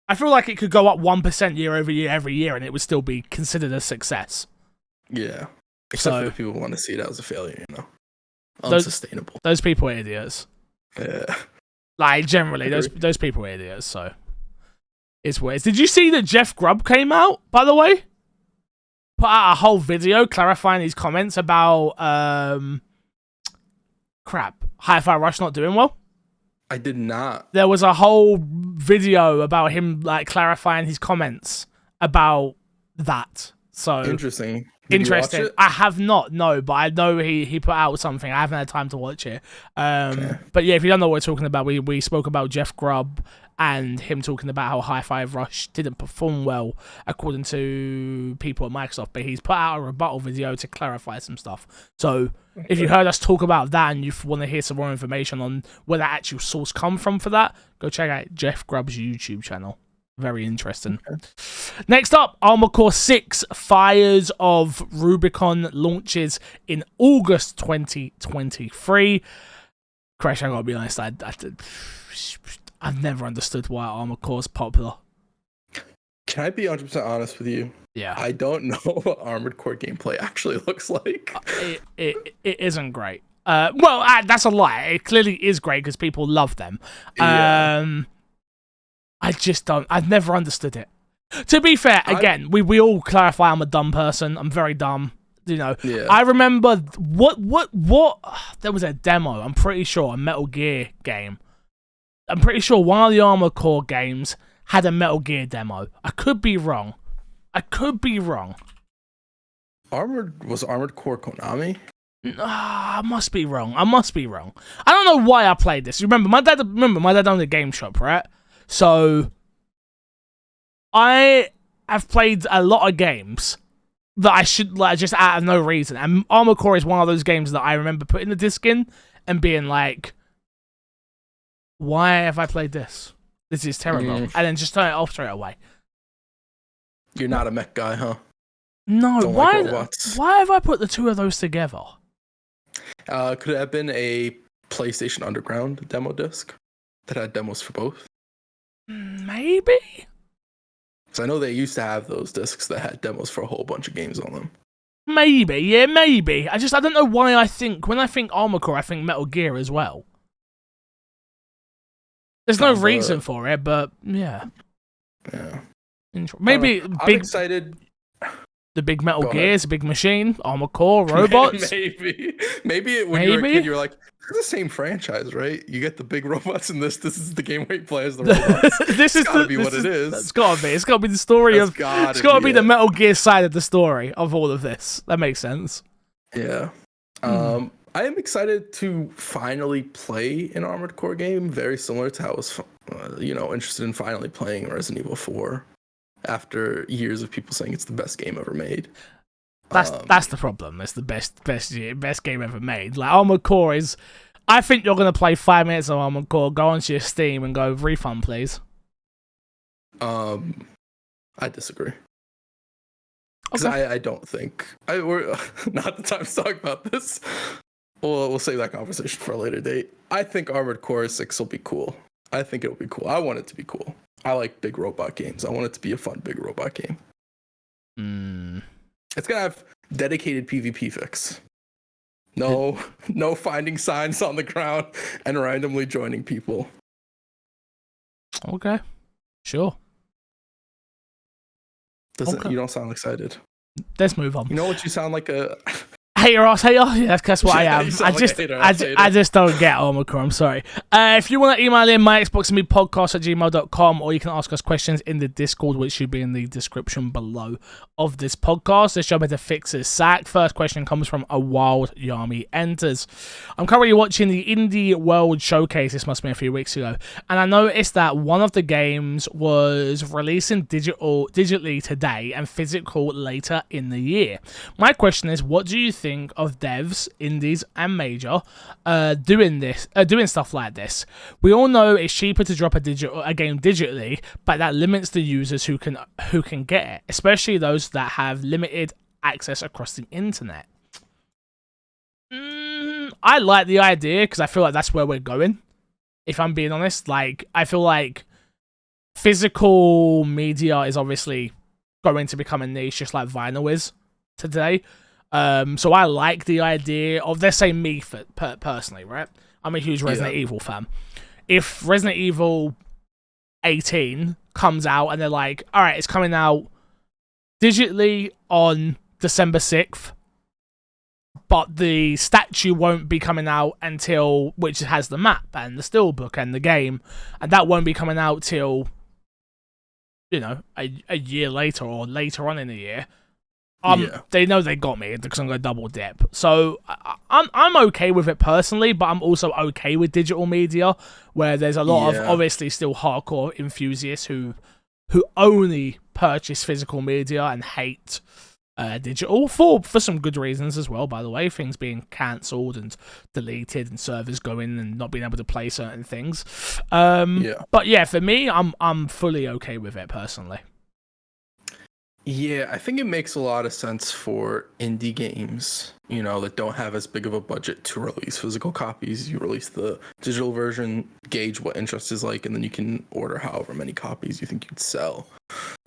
I feel like it could go up 1% year over year every year, and it would still be considered a success. Yeah, except for the people who want to see it as a failure. You know, unsustainable. Those people are idiots. Yeah. Like, generally, those people are idiots. So it's weird. Did you see that Jeff Grubb came out? By the way, put out a whole video clarifying his comments about Hi-Fi Rush not doing well. I did not. There was a whole video about him like clarifying his comments about that. So interesting. Interesting. I have not, no, but I know he put out something. I haven't had time to watch it. But yeah, if you don't know what we're talking about, we spoke about Jeff Grubb and him talking about how Hi-Fi Rush didn't perform well according to people at Microsoft, but he's put out a rebuttal video to clarify some stuff. So if you heard us talk about that and you want to hear some more information on where that actual source come from for that, go check out Jeff Grubb's YouTube channel. Very interesting. Okay. Next up, Armored Core 6 Fires of Rubicon launches in August 2023. Crash, I gotta be honest, I've never understood why Armored Core is popular. Can I be 100% honest with you? Yeah. I don't know what Armored Core gameplay actually looks like. It isn't great. That's a lie. It clearly is great because people love them. Yeah. I just don't. I've never understood it. To be fair, again, we all clarify I'm a dumb person. I'm very dumb. You know. Yeah. I remember what there was a demo. I'm pretty sure a Metal Gear game. I'm pretty sure one of the Armored Core games had a Metal Gear demo. I could be wrong. Was Armored Core Konami? I must be wrong. I don't know why I played this. Remember, my dad owned a game shop, right? So, I have played a lot of games that I should, like, just out of no reason. And Armored Core is one of those games that I remember putting the disc in and being like, why have I played this? This is terrible. And then just turn it off straight away. You're not a mech guy, huh? No, why have I put the two of those together? Could it have been a PlayStation Underground demo disc that had demos for both? Maybe. So I know they used to have those discs that had demos for a whole bunch of games on them. Maybe. I don't know why when I think Armored Core, I think Metal Gear as well. There's no reason for it, but yeah. Yeah. Maybe I'm excited. The big Metal Gear is a big machine. Armored Core, robots. Maybe when you were a kid, you were like, it's the same franchise, right? You get the big robots in this. This is the game where you play as the robots. It's gotta be what it is. It's gotta be. It's gotta be the story of. It's gotta be the Metal Gear side of the story of all of this. That makes sense. Yeah. Hmm. I am excited to finally play an Armored Core game, very similar to how I was, interested in finally playing Resident Evil 4 after years of people saying it's the best game ever made. That's the problem. It's the best game ever made. Like Armored Core is. I think you're gonna play 5 minutes of Armored Core, go onto your Steam, and go refund, please. I disagree. Because Okay. I don't think we're not the time to talk about this. We'll save that conversation for a later date. I think Armored Core 6 will be cool. I think it'll be cool. I want it to be cool. I like big robot games. I want it to be a fun big robot game. It's gonna have dedicated PvP fix. No finding signs on the ground and randomly joining people. Okay. Sure. You don't sound excited. Let's move on. You know what? You sound like a Hater ass hater. Yeah, that's what I am. I just don't get Armored Core. I'm sorry. If you want to email in, my Xbox and me podcast@gmail.com, or you can ask us questions in the Discord, which should be in the description below of this podcast. This job is to fix his sack. First question comes from A Wild Yami Enters. I'm currently watching the Indie World Showcase. This must have been a few weeks ago, and I noticed that one of the games was releasing digitally today and physical later in the year. My question is, what do you think of devs, indies, and major doing stuff like this? We all know it's cheaper to drop a game digitally, but that limits the users who can get it, especially those that have limited access across the internet. I like the idea because I feel like that's where we're going. If I'm being honest, like I feel like physical media is obviously going to become a niche, just like vinyl is today. So I like the idea of, let's say me personally, right? I'm a huge Resident Evil fan. If Resident Evil 18 comes out and they're like, all right, it's coming out digitally on December 6th, but the statue won't be coming out until, which has the map and the steelbook and the game, and that won't be coming out till, a year later or later on in the year. They know they got me because I'm going to double dip. So I'm okay with it personally, but I'm also okay with digital media, where there's a lot of obviously still hardcore enthusiasts who only purchase physical media and hate digital for some good reasons as well. By the way, things being cancelled and deleted and servers going and not being able to play certain things. But yeah, for me, I'm fully okay with it personally. Yeah, I think it makes a lot of sense for indie games, that don't have as big of a budget to release physical copies. You release the digital version, gauge what interest is like, and then you can order however many copies you think you'd sell.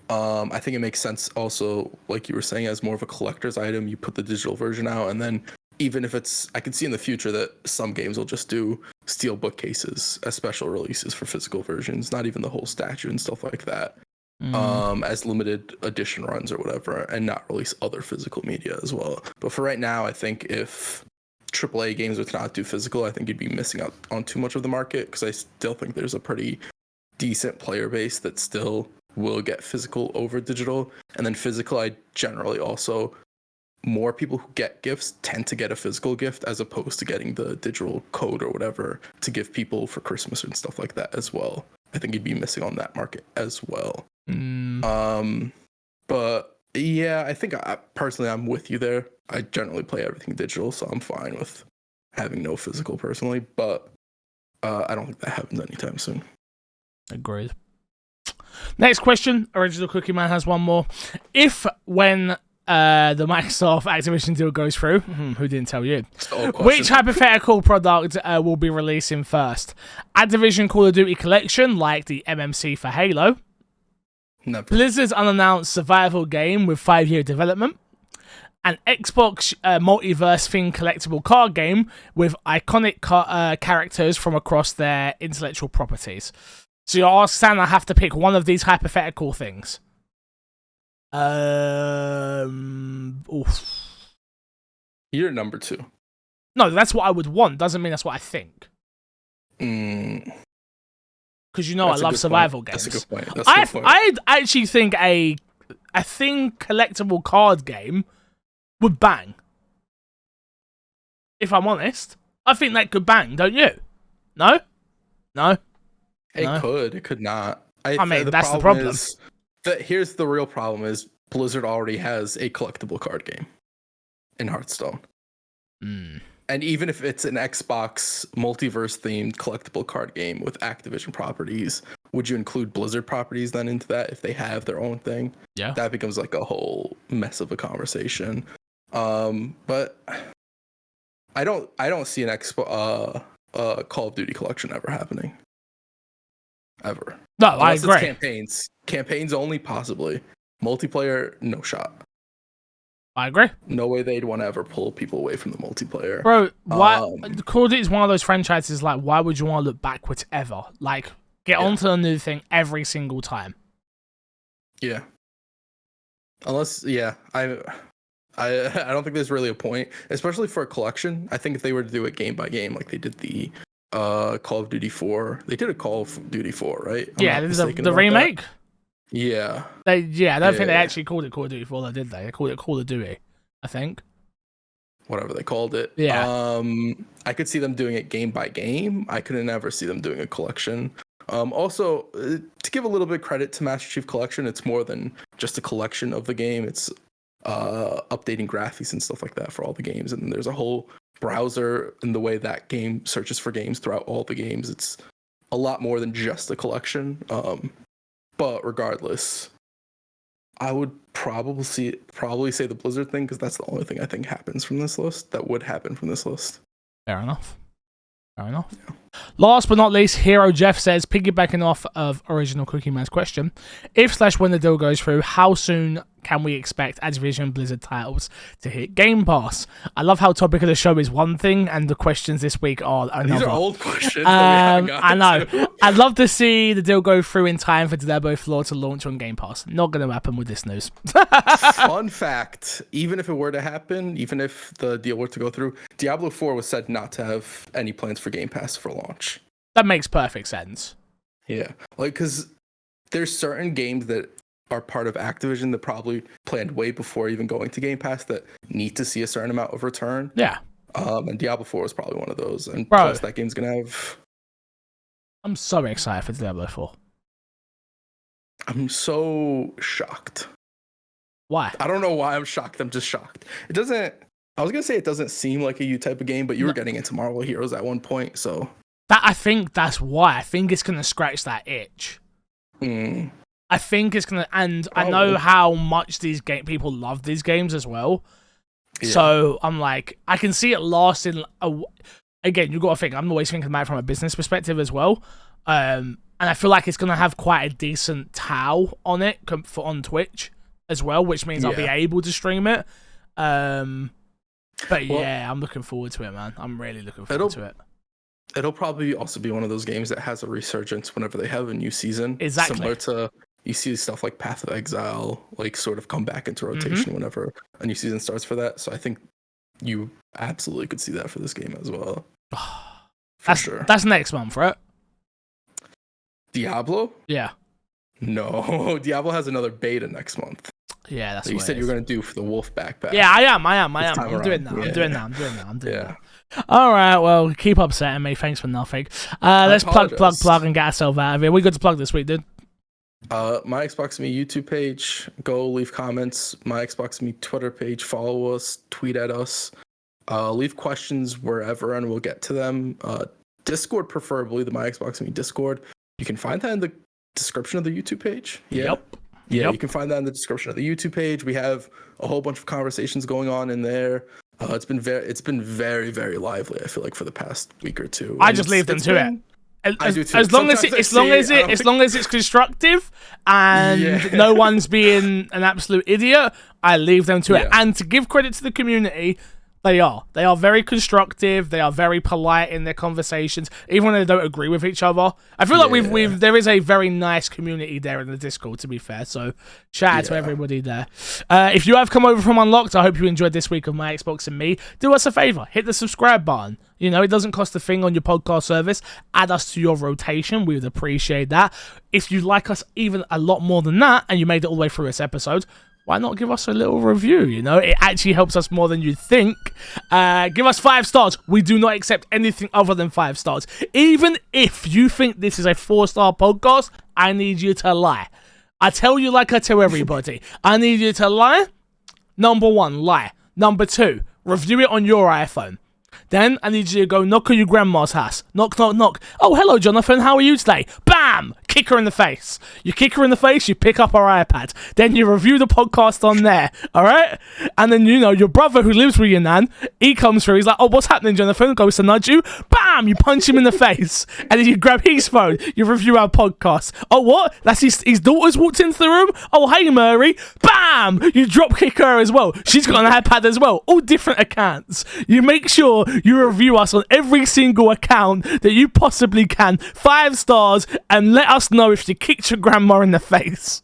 I think it makes sense also, like you were saying, as more of a collector's item. You put the digital version out, and then even if I can see in the future that some games will just do steel bookcases as special releases for physical versions, not even the whole statue and stuff like that. As limited edition runs or whatever, and not release other physical media as well. But for right now, I think if AAA games were to not do physical, I think you'd be missing out on too much of the market, because I still think there's a pretty decent player base that still will get physical over digital. And then physical, I generally also, more people who get gifts tend to get a physical gift as opposed to getting the digital code or whatever to give people for Christmas and stuff like that as well. I think you'd be missing on that market as well. But yeah, I think personally I'm with you there. I generally play everything digital, so I'm fine with having no physical personally, but I don't think that happens anytime soon. Agreed. Next question. Original Cookie Man has one more. If when the Microsoft Activision deal goes through, who didn't tell you? Which hypothetical product will be releasing first? Activision Call of Duty Collection, like the MMC for Halo. Never. Blizzard's unannounced survival game with 5-year development. An Xbox multiverse-themed collectible card game with iconic characters from across their intellectual properties. So you ask Sam, I have to pick one of these hypothetical things. You're number 2. No, that's what I would want. Doesn't mean that's what I think. Because I love survival games. That's a good point. I actually think a thing collectible card game would bang. if I'm honest. I think that could bang, don't you? No? No? It could. It could not. I mean, that's the problem. Here's the real problem is Blizzard already has a collectible card game in Hearthstone. And even if it's an Xbox multiverse themed collectible card game with Activision properties, would you include Blizzard properties then into that if they have their own thing? Yeah. That becomes like a whole mess of a conversation. But I don't see an Call of Duty collection ever happening. Ever. No, Unless I agree. It's campaigns only, possibly. Multiplayer, no shot. I agree. No way they'd want to ever pull people away from the multiplayer. Bro, why Call of Duty is one of those franchises, like, why would you want to look backwards ever? Like, get onto a new thing every single time. Yeah. Unless, I don't think there's really a point, especially for a collection. I think if they were to do it game by game, like they did the Call of Duty 4, they did a Call of Duty 4, right? The remake. That. Yeah. I don't think they actually called it Call of Duty 4, though, did they? They called it Call of Duty, I think. Whatever they called it. Yeah. I could see them doing it game by game. I could never see them doing a collection. Also, to give a little bit of credit to Master Chief Collection, it's more than just a collection of the game. It's updating graphics and stuff like that for all the games. And there's a whole browser in the way that game searches for games throughout all the games. It's a lot more than just a collection. But regardless, I would probably say the Blizzard thing, because that's the only thing I think happens from this list. That would happen from this list. Fair enough. Yeah. Last but not least, Hero Jeff says, piggybacking off of original Cookie Man's question, if/when the deal goes through, how soon can we expect Activision Blizzard titles to hit Game Pass? I love how topic of the show is one thing and the questions this week are another. These are old questions. I know. I'd love to see the deal go through in time for Diablo 4 to launch on Game Pass. Not going to happen with this news. Fun fact, even if it were to happen, even if the deal were to go through, Diablo 4 was said not to have any plans for Game Pass for launch. That makes perfect sense. Yeah. Like, because there's certain games that are part of Activision that probably planned way before even going to Game Pass that need to see a certain amount of return. Yeah. And Diablo 4 is probably one of those. And plus that game's going to have... I'm so excited for Diablo 4. I'm so shocked. Why? I don't know why I'm shocked. I'm just shocked. It doesn't... I was going to say it doesn't seem like a you type of game, but you were getting into Marvel Heroes at one point, so... I think that's why. I think it's going to scratch that itch. I think it's going to... And I know how much these people love these games as well. Yeah. So I'm like, I can see it lasting... Again, you've got to think, I'm always thinking about it from a business perspective as well. And I feel like it's going to have quite a decent TAU on it on Twitch as well, which means I'll be able to stream it. I'm looking forward to it, man. I'm really looking forward to it. It'll probably also be one of those games that has a resurgence whenever they have a new season. Exactly. Similar to, you see stuff like Path of Exile, like sort of come back into rotation whenever a new season starts for that. So I think you absolutely could see that for this game as well. Sure. That's next month, right? Diablo? Yeah. No, Diablo has another beta next month. Yeah, that's what you said you were going to do for the Wolf backpack. Yeah, I am. I'm doing that. I'm doing that. All right, well, keep upsetting me. Thanks for nothing. Let's plug, and get ourselves out of here. We good to plug this week, dude? My Xbox Me YouTube page. Go leave comments. My Xbox Me Twitter page. Follow us. Tweet at us. Leave questions wherever, and we'll get to them. Discord, preferably the My Xbox Me Discord. You can find that in the description of the YouTube page. Yeah. You can find that in the description of the YouTube page. We have a whole bunch of conversations going on in there. It's been very, very lively, I feel like, for the past week or two. I just leave them to it. As long as it's constructive and no one's being an absolute idiot, I leave them to it. And to give credit to the community, they are very constructive. They are very polite in their conversations, even when they don't agree with each other. I feel like there is a very nice community there in the Discord, to be fair. So shout out to everybody there. If you have come over from Unlocked, I hope you enjoyed this week of My Xbox and Me. Do us a favor, hit the subscribe button. You know, it doesn't cost a thing on your podcast service. Add us to your rotation. We would appreciate that. If you like us even a lot more than that, and you made it all the way through this episode, why not give us a little review? You know, it actually helps us more than you'd think. Give us 5 stars. We do not accept anything other than 5 stars. Even if you think this is a 4-star podcast, I need you to lie. I tell you like I tell everybody. I need you to lie. Number 1, lie. Number 2, review it on your iPhone. Then I need you to go knock on your grandma's house. Knock, knock, knock. Oh, hello, Jonathan. How are you today? Bam! Kick her in the face. You kick her in the face, you pick up her iPad. Then you review the podcast on there, all right? And then, you know, your brother who lives with your nan, he comes through. He's like, oh, what's happening, Jonathan? Goes to nudge you. Bam! You punch him in the face. And then you grab his phone. You review our podcast. Oh, what? That's his daughter's walked into the room? Oh, hey, Murray. Bam! You drop kick her as well. She's got an iPad as well. All different accounts. You make sure you review us on every single account that you possibly can. 5 stars, and let us know if you kicked your grandma in the face.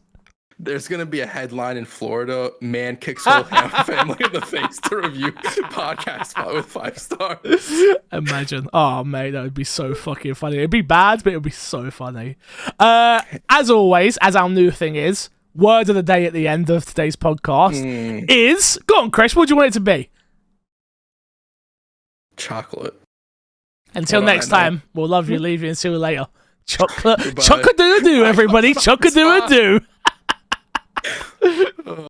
There's going to be a headline in Florida, man kicks whole family in the face to review podcast with 5 stars. Imagine. Oh, mate, that would be so fucking funny. It'd be bad, but it would be so funny. As always, as our new thing is, word of the day at the end of today's podcast is... Go on, Chris, what do you want it to be? Chocolate. Until next time, we'll love you, leave you, and see you later. Chocolate. Chock-a-doo-doo, everybody. Chock-a-doo-doo.